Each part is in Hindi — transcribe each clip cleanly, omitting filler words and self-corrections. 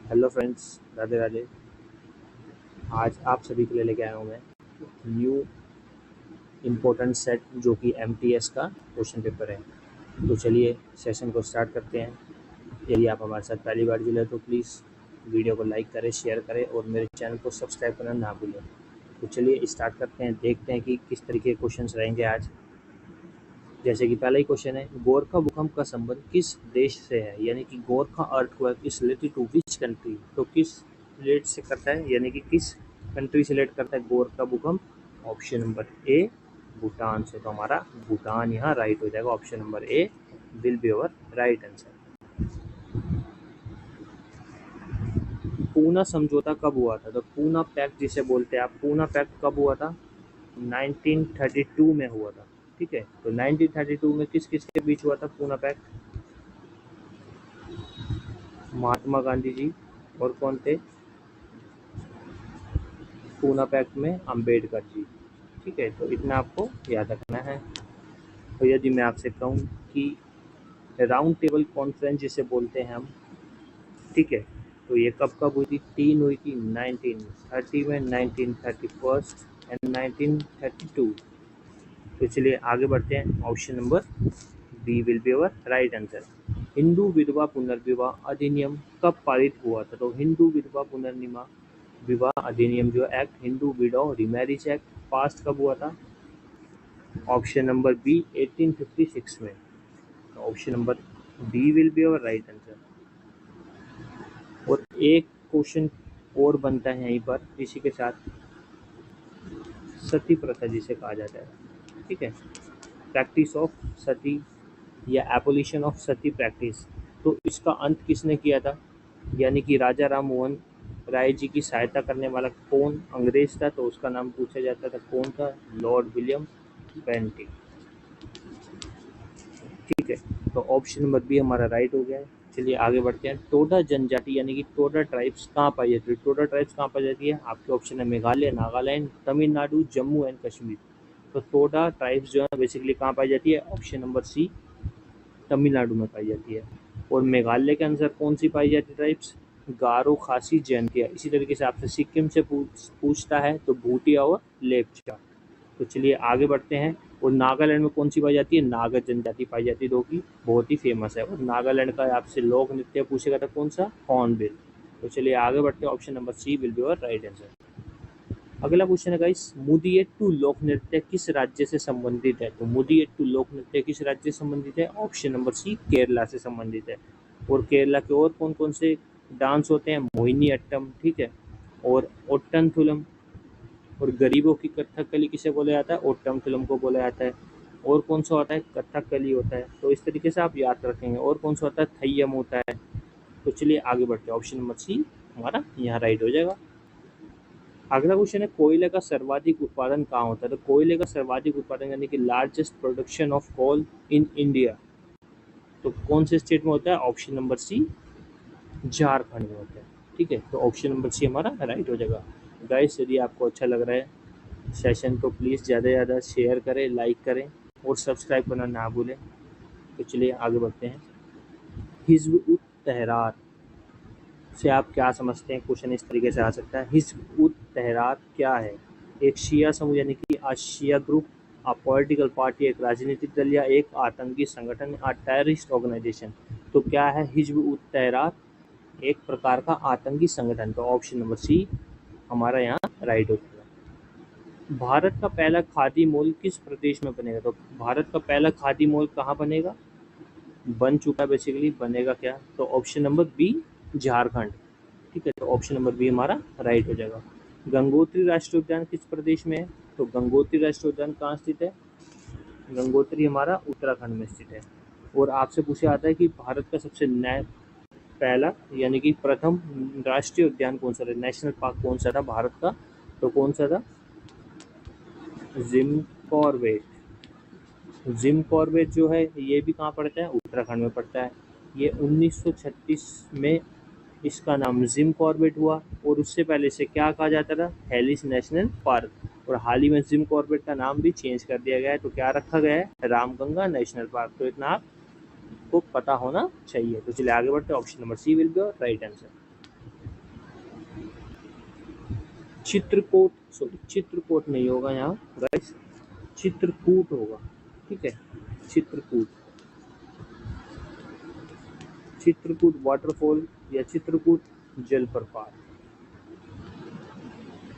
Hello friends, Radhe Radhe. आज आप सभी के लिए लेके आया हूँ मैं न्यू इम्पोर्टेंट सेट जो कि एमटीएस का क्वेश्चन पेपर है। तो चलिए सेशन को स्टार्ट करते हैं। यदि आप हमारे साथ पहली बार जुड़े तो प्लीज़ वीडियो को लाइक करें, शेयर करें और मेरे चैनल को सब्सक्राइब करना ना भूलें। तो चलिए स्टार्ट करते हैं, देखते हैं कि किस तरीके के क्वेश्चन रहेंगे आज। जैसे कि पहला ही क्वेश्चन है, गोरखा भूकंप का संबंध किस देश से है, यानी कि Gorkha earthquake is related to which country. तो किस रिलेट से करता है, यानी कि किस कंट्री से रिलेट करता है गोरखा भूकंप। ऑप्शन नंबर ए भूटान से। तो हमारा भूटान यहाँ राइट हो जाएगा। Option number A will be our right answer. Poona समझौता कब हुआ था। तो पूना पैक्ट जिसे बोलते हैं आप, पूना पैक्ट कब हुआ था। 1932 में हुआ था। ठीक है, तो 1932 में किस किस के बीच हुआ था पूना पैक्ट। महात्मा गांधी जी और कौन थे पूना पैक्ट में, अंबेडकर जी। ठीक है, तो इतना आपको याद रखना है। तो यदि मैं आपसे कहूँ कि राउंड टेबल कॉन्फ्रेंस जिसे बोलते हैं हम, ठीक है, तो ये कब कब हुई थी। 3 हुई थी 1930 में, 1931 एंड 1932। तो चलिए आगे बढ़ते हैं। Option number B will be our right answer. Hindu विधवा पुनर्विवाह अधिनियम कब पारित हुआ था। तो हिंदू विधवा पुनर्विवाह अधिनियम जो act, Hindu widow remarriage act, pass कब हुआ था। ऑप्शन नंबर बी 1856 में। Option number B will be our right answer. और एक क्वेश्चन और बनता है यहीं पर इसी के साथ, सती प्रथा जिसे कहा जाता है। ठीक है, प्रैक्टिस ऑफ सती या एबोलिशन ऑफ सती प्रैक्टिस। तो इसका अंत किसने किया था, यानी कि राजा राम मोहन राय जी की सहायता करने वाला कौन अंग्रेज था। तो उसका नाम पूछा जाता था, कौन था। Lord William Bentinck. ठीक है, तो ऑप्शन नंबर बी हमारा राइट हो गया है। चलिए आगे बढ़ते हैं। टोडा जनजाति यानी कि टोडा ट्राइब्स कहाँ पाई जाती है। टोडा ट्राइब्स कहाँ पाई जाती है, आपके ऑप्शन है मेघालय, नागालैंड, तमिलनाडु, जम्मू एंड कश्मीर। तो टोडा ट्राइब्स जो है बेसिकली कहाँ पाई जाती है। ऑप्शन नंबर सी तमिलनाडु में पाई जाती है। और मेघालय के अंदर कौन सी पाई जाती है ट्राइब्स, गारो, खासी, जैंतिया। इसी तरीके से आपसे सिक्किम से पूछता है तो भूटिया और लेपचा। तो चलिए आगे बढ़ते हैं। और नागालैंड में कौन सी पाई जाती है, नागा जनजाति पाई जाती है, जो कि बहुत ही फेमस है। और नागालैंड का आपसे लोक नृत्य पूछेगा था कौन सा, हॉर्नबिल। तो चलिए आगे बढ़ते हैं। Option number C will be our right answer. अगला क्वेश्चन है गाइस, मुदियट्टू लोक नृत्य किस राज्य से संबंधित है। तो मुदियट्टू लोक नृत्य किस राज्य से संबंधित है। ऑप्शन नंबर सी केरला से संबंधित है। और केरला के और कौन कौन से डांस होते हैं, मोहिनी अट्टम, ठीक है, और ओट्टनथुलम। और गरीबों की कथकली किसे बोला जाता है, ओट्टनथुलम को बोला जाता है। और कौन सा होता है, कथकली होता है। तो इस तरीके से आप याद रखेंगे। और कौन सा होता है, थय्यम होता है। तो चलिए आगे बढ़ते हैं। ऑप्शन नंबर सी हमारा यहाँ राइट हो जाएगा। अगला क्वेश्चन है, कोयले का सर्वाधिक उत्पादन कहाँ होता है। तो कोयले का सर्वाधिक उत्पादन यानी कि largest production of coal in India, तो कौन से स्टेट में होता है। ऑप्शन नंबर सी झारखंड में होता है। ठीक है, तो ऑप्शन नंबर सी हमारा राइट हो जाएगा। गाइस, यदि आपको अच्छा लग रहा है सेशन तो प्लीज़ ज़्यादा से ज़्यादा शेयर करें, लाइक करें और सब्सक्राइब करना ना भूलें। तो चलिए आगे बढ़ते हैं। हिज़्ब उत तहरार से आप क्या समझते हैं, क्वेश्चन इस तरीके से आ सकता है। हिज़्ब उत तहरार क्या है, एक शिया समूह यानी कि शिया ग्रुप, अ पॉलिटिकल पार्टी, एक राजनीतिक दल, या एक आतंकी संगठन, अ टेररिस्ट ऑर्गेनाइजेशन। तो क्या है हिज़्ब उत तहरार, एक प्रकार का आतंकी संगठन। तो ऑप्शन नंबर सी हमारा यहाँ राइट हो जाएगा। भारत का पहला खादी मॉल किस प्रदेश में बनेगा। तो भारत का पहला खादी मॉल कहाँ बनेगा, बन चुका है बेसिकली, बनेगा क्या। तो ऑप्शन नंबर बी झारखंड। ठीक है, तो ऑप्शन नंबर बी हमारा राइट हो जाएगा। गंगोत्री राष्ट्रीय उद्यान किस प्रदेश में है। तो गंगोत्री राष्ट्रीय उद्यान कहाँ स्थित है, गंगोत्री हमारा उत्तराखंड में स्थित है। और आपसे पूछा जाता है कि भारत का सबसे नया पहला यानी कि प्रथम राष्ट्रीय उद्यान कौन सा था, नेशनल पार्क कौन सा था भारत का। तो कौन सा था, जिम कॉर्बेट। जिम कॉर्बेट जो है ये भी कहाँ पड़ता है, उत्तराखंड में पड़ता है। ये 1936 में इसका नाम जिम कॉर्बेट हुआ। और उससे पहले इसे क्या कहा जाता था, हेलिस नेशनल पार्क। और हाल ही में जिम कॉर्बेट का नाम भी चेंज कर दिया गया है। तो क्या रखा गया है, रामगंगा नेशनल पार्क। तो इतना आपको पता होना चाहिए। तो चलिए आगे बढ़ते हैं। Option number C will be right answer. Chitrakoot, sorry Chitrakoot नहीं होगा यहाँ गाइस, चित्रकूट होगा, ठीक है। चित्रकूट, चित्रकूट वाटरफॉल या चित्रकूट जलप्रपात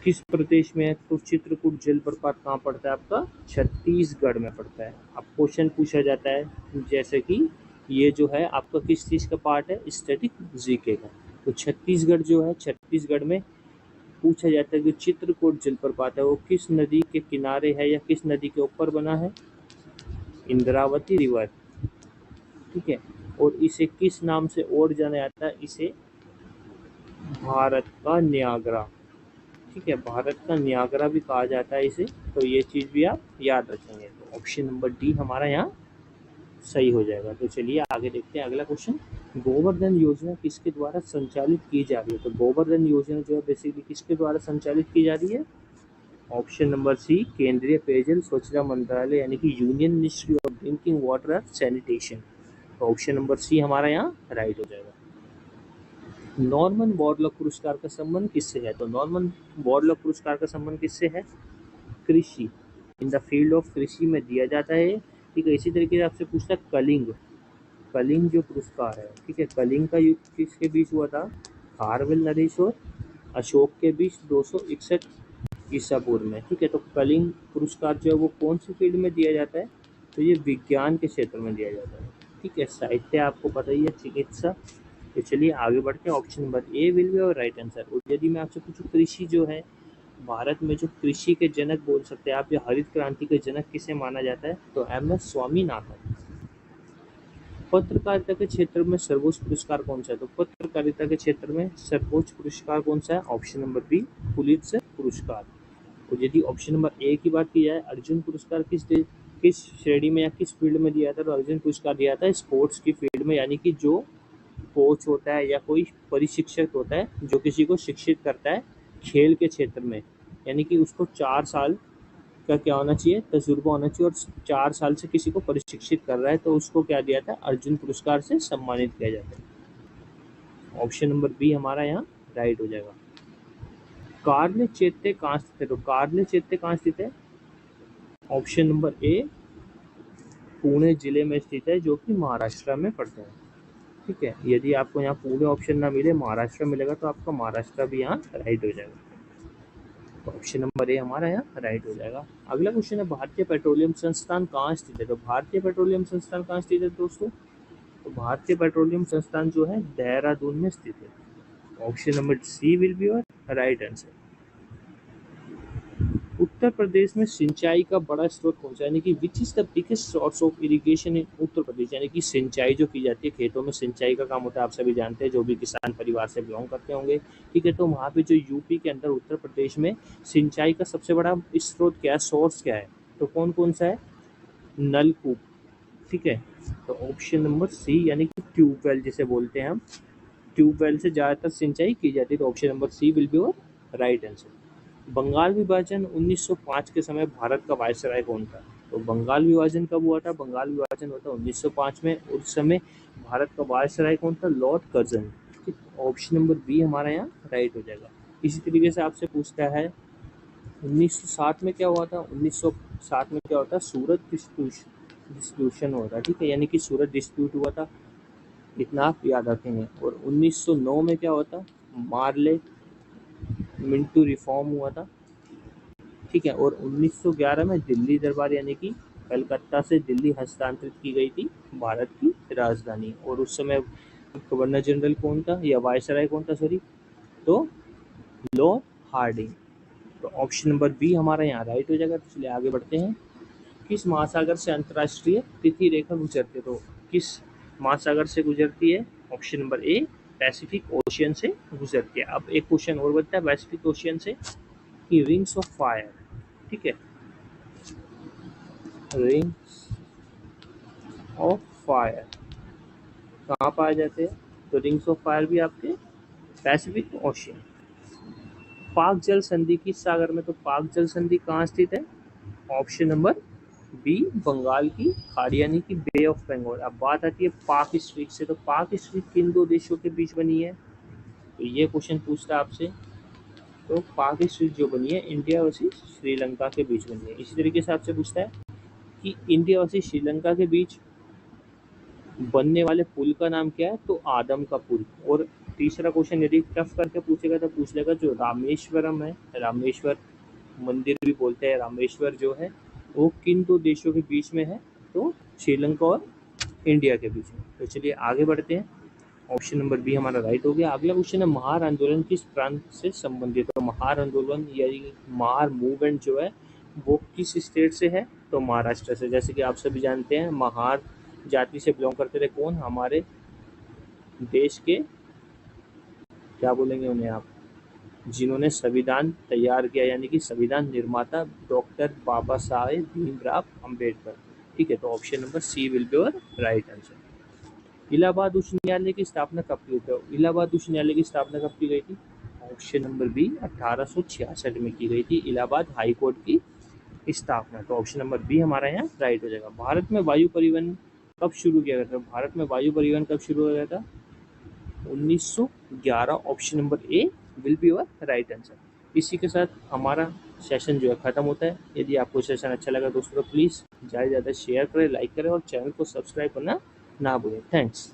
किस प्रदेश में है? तो चित्रकूट जलप्रपात कहाँ पड़ता है आपका? छत्तीसगढ़ में पड़ता है। अब क्वेश्चन पूछा जाता है जैसे कि ये जो है आपका किस चीज़ का पार्ट है? स्टैटिक जीके का। तो छत्तीसगढ़ जो है, छत्तीसगढ़ में पूछा जाता है कि चित्रकूट जलप्रपात है वो किस नदी के किनारे है या किस नदी के ऊपर बना है? इंद्रावती रिवर, ठीक है। और इसे किस नाम से और जाना जाता है? इसे भारत का न्यागरा, ठीक है, भारत का न्यागरा भी कहा जाता है इसे। तो ये चीज़ भी आप याद रखेंगे। तो ऑप्शन नंबर डी हमारा यहाँ सही हो जाएगा। तो चलिए आगे देखते हैं अगला क्वेश्चन। गोवर्धन योजना किसके द्वारा संचालित की जा रही है? तो गोवर्धन योजना जो है बेसिकली किसके द्वारा संचालित की जा रही है? ऑप्शन नंबर सी, केंद्रीय पेयजल स्वच्छता मंत्रालय यानी कि union ministry of drinking water and sanitation. तो ऑप्शन नंबर सी हमारा यहाँ राइट हो जाएगा। नॉर्मन बोरलॉग पुरस्कार का संबंध किससे है? तो नॉर्मन बोरलॉग पुरस्कार का संबंध किससे है? कृषि, इन द फील्ड ऑफ कृषि में दिया जाता है, ठीक है। इसी तरीके से आपसे पूछता है कलिंग, कलिंग जो पुरस्कार है, ठीक है, कलिंग का युद्ध किसके बीच हुआ था? खारवेल नरेश और अशोक के बीच 261 ईसा पूर्व में, ठीक है। तो कलिंग पुरस्कार जो है वो कौन सी फील्ड में दिया जाता है? तो ये विज्ञान के क्षेत्र में दिया जाता है, ठीक है। साहित्य आपको पता ही है, चिकित्सा। तो चलिए आगे बढ़ते हैं। Option number A will be और राइट आंसर। और यदि मैं आपसे पूछूं कृषि जो है भारत में जो कृषि के जनक बोल सकते हैं आप या हरित क्रांति के जनक किसे माना जाता है? तो MS स्वामीनाथन। पत्रकारिता के क्षेत्र में सर्वोच्च पुरस्कार कौन सा है? तो पत्रकारिता के क्षेत्र में सर्वोच्च पुरस्कार कौन सा है? ऑप्शन नंबर बी, पुलित्जर पुरस्कार। और यदि ऑप्शन नंबर ए की बात की जाए, अर्जुन पुरस्कार किस श्रेणी में या किस फील्ड में दिया था? तो अर्जुन पुरस्कार दिया था स्पोर्ट्स की फील्ड में, यानी कि जो कोच होता है या कोई परिशिक्षक होता है जो किसी को शिक्षित करता है खेल के क्षेत्र में, यानी कि उसको 4 साल का क्या होना चाहिए? तजुर्बा होना चाहिए, और 4 साल से किसी को प्रशिक्षित कर रहा है तो उसको क्या दिया था? अर्जुन पुरस्कार से सम्मानित किया जाता है। ऑप्शन नंबर बी हमारा यहाँ राइट हो जाएगा। कार्ले चैत्य कहाँ स्थित है? तो कार्ले चैत्य कहाँ स्थित है? ऑप्शन नंबर ए, पुणे जिले में स्थित है, जो कि महाराष्ट्र में पड़ता है, ठीक है। यदि आपको यहाँ पुणे ऑप्शन ना मिले, महाराष्ट्र मिलेगा, तो आपका महाराष्ट्र भी यहाँ राइट हो जाएगा। तो ऑप्शन नंबर ए हमारा यहाँ राइट हो जाएगा। अगला क्वेश्चन है भारतीय पेट्रोलियम संस्थान कहाँ स्थित है? तो भारतीय पेट्रोलियम संस्थान कहाँ स्थित है दोस्तों? तो भारतीय पेट्रोलियम संस्थान जो है देहरादून में स्थित है। Option number C will be your right answer. Uttar Pradesh में सिंचाई का बड़ा स्रोत कौन सा है? यानी कि which is the biggest source of irrigation in Uttar Pradesh, यानी कि सिंचाई जो की जाती है, खेतों में सिंचाई का काम होता है, आप सभी जानते हैं जो भी किसान परिवार से बिलोंग करते होंगे, ठीक है। तो वहाँ पे जो यूपी के अंदर उत्तर प्रदेश में सिंचाई का सबसे बड़ा स्रोत क्या है, सोर्स क्या है? तो कौन कौन सा है? नलकूप, ठीक है। तो ऑप्शन नंबर सी, यानी कि ट्यूबवेल जिसे बोलते हैं हम, ट्यूबवेल से ज़्यादातर सिंचाई की जाती है। तो option number C will be your right answer. Bengal विभाजन 1905 के समय भारत का वायसराय कौन था? तो बंगाल विभाजन कब हुआ था? बंगाल विभाजन हुआ था 1905 में। उस समय भारत का वायसराय कौन था? लॉर्ड कर्जन, ठीक। ऑप्शन नंबर बी हमारा यहाँ राइट हो जाएगा। इसी तरीके से आपसे पूछता है 1907 में क्या हुआ था? 1907 में क्या होता है? सूरत डिस्ट्रीब्यूशन हुआ था, ठीक है, यानी कि सूरत डिस्प्यूट हुआ था, इतना आप याद रखेंगे। और 1909 में क्या हुआ था? मार्ले मिंटू रिफॉर्म हुआ था, ठीक है। और 1911 में दिल्ली दरबार यानी कि कलकत्ता से दिल्ली हस्तांतरित की गई थी भारत की राजधानी। और उस समय गवर्नर जनरल कौन था या वायसराय कौन था, सॉरी? तो लॉर्ड हार्डिंग। तो ऑप्शन नंबर बी हमारा यहाँ राइट हो जाएगा। तो चलिए आगे बढ़ते हैं। किस महासागर से अंतर्राष्ट्रीय तिथि रेखा गुजरती है? तो किस महासागर से गुजरती है? Option number A, Pacific ocean से गुजरती है। अब एक क्वेश्चन और बनता है पैसिफिक ओशियन से कि रिंग्स ऑफ फायर, ठीक है, रिंग्स ऑफ फायर कहाँ पाए जाते हैं? तो रिंग्स ऑफ फायर भी आपके पैसिफिक ओशियन। पाक जल संधि किस सागर में? तो पाक जल संधि कहाँ स्थित है? ऑप्शन नंबर बी, बंगाल की खाड़ी यानी कि बे ऑफ बंगाल। अब बात आती है पाक स्ट्रीट से, तो पाक स्ट्रीट किन दो देशों के बीच बनी है? तो ये क्वेश्चन पूछता है आपसे। तो पाक स्थिति जो बनी है इंडिया वर्सेस श्रीलंका के बीच बनी है। इसी तरीके से आपसे पूछता है कि इंडिया वर्सेस श्रीलंका के बीच बनने वाले पुल का नाम क्या है, तो आदम का पुल। और तीसरा क्वेश्चन यदि टफ करके पूछेगा तो पूछ लेगा जो रामेश्वरम है, रामेश्वर मंदिर भी बोलते हैं, रामेश्वर जो है वो किन दो देशों के बीच में है, तो श्रीलंका और इंडिया के बीच में। तो चलिए आगे बढ़ते हैं। ऑप्शन नंबर बी हमारा राइट हो गया। अगला क्वेश्चन है महार आंदोलन किस प्रांत से संबंधित है। तो महार आंदोलन यानी महार मूवमेंट जो है वो किस स्टेट से है, तो महाराष्ट्र से। जैसे कि आप सभी जानते हैं महार जाति से बिलोंग करते थे कौन, हमारे देश के क्या बोलेंगे उन्हें आप, जिन्होंने संविधान तैयार किया यानी कि संविधान निर्माता डॉक्टर बाबा साहेब भीमराव अंबेडकर। ठीक है, तो option number C will be your right answer. Allahabad उच्च न्यायालय की स्थापना कब की गई थी। इलाहाबाद उच्च न्यायालय की स्थापना कब की गई थी, ऑप्शन नंबर बी 1866 में की गई थी इलाहाबाद हाई कोर्ट की स्थापना। तो ऑप्शन नंबर बी हमारा यहाँ राइट हो जाएगा। भारत में वायु परिवहन कब शुरू किया गया था। भारत में वायु परिवहन कब शुरू हो गया था, 1911। Option number A will be your right answer. इसी के साथ हमारा सेशन जो है खत्म होता है। यदि आपको सेशन अच्छा लगा दोस्तों प्लीज़ ज़्यादा से ज़्यादा शेयर करें, लाइक करें और चैनल को सब्सक्राइब करना ना भूलें। थैंक्स।